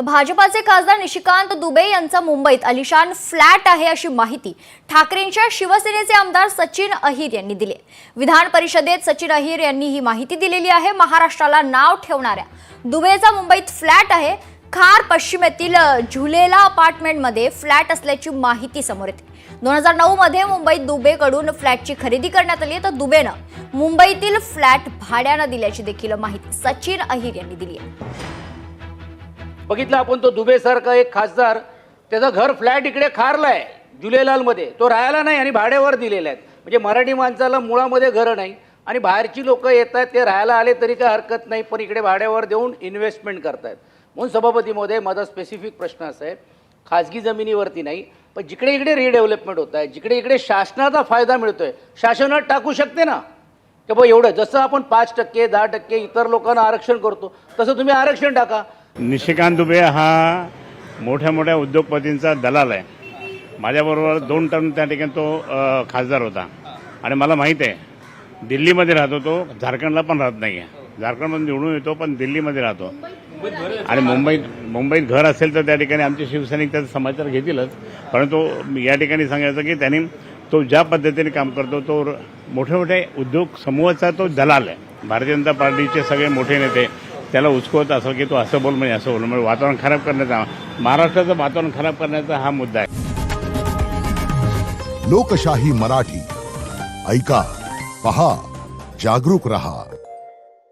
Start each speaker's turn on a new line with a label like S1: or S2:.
S1: तर भाजपाचे खासदार निशिकांत दुबे यांचा मुंबईत आलिशान फ्लॅट आहे अशी माहिती ठाकरेंच्या शिवसेनेचे आमदार सचिन अहिर यांनी दिली। विधान परिषदेत सचिन अहिर यांनी ही माहिती दिलेली आहे। महाराष्ट्राला नाव ठेवणाऱ्या दुबेचा मुंबईत फ्लॅट आहे। खार पश्चिमेतील झुलेला अपार्टमेंटमध्ये फ्लॅट असल्याची माहिती समोर येते। 2009 मध्ये मुंबईत दुबेकडून फ्लॅटची खरेदी करण्यात आली, तर दुबेनं मुंबईतील फ्लॅट भाड्यानं दिल्याची देखील माहिती सचिन अहिर यांनी दिली आहे।
S2: बघितलं आपण तो दुबे सारखा एक खासदार, त्याचं घर फ्लॅट इकडे खारला आहे जुलेलाल मध्ये, तो राहायला नाही आणि भाड्यावर दिलेले आहेत। म्हणजे मराठी माणसाला मुळामध्ये घर नाही आणि बाहेरची लोक येतात, ते राहायला आले तरी काही हरकत नाही, पण इकडे भाड्यावर देऊन इन्व्हेस्टमेंट करतात। म्हणून सभापती महोदय, माझा स्पेसिफिक प्रश्न असा आहे, खाजगी जमिनीवरती नाही, पण जिकडे इकडे रिडेव्हलपमेंट होत आहे, जिकडे इकडे शासनाचा फायदा मिळतोय, शासनात टाकू शकते ना की बा एवढं, जसं आपण 5% 10% इतर लोकांना आरक्षण करतो तसं तुम्ही आरक्षण टाका।
S3: निशिकांत दुबे हा मोठ्या मोठ्या उद्योगपतींचा दलाल आहे। माझ्याबरोबर 2 टर्म त्या ठिकाणी तो खासदार होता आणि मला माहीत आहे दिल्लीमध्ये राहतो तो, झारखंडला पण राहत नाही आहे। झारखंडमध्ये निवडून येतो पण दिल्लीमध्ये राहतो आणि मुंबईत घर असेल तर त्या ठिकाणी आमचे शिवसैनिक त्याचा समाचार घेतीलच। परंतु या ठिकाणी सांगायचं की त्यांनी तो ज्या पद्धतीने काम करतो, तो मोठे मोठे उद्योग समूहाचा तो दलाल आहे। भारतीय जनता पार्टीचे सगळे मोठे नेते त्याला उचकवत असं की तो असं बोल म्हणजे असं बोल, म्हणजे वातावरण खराब करण्याचा, महाराष्ट्राचं वातावरण खराब करण्याचा हा मुद्दा आहे।
S4: लोकशाही मराठी ऐका, पहा, जागरूक रहा।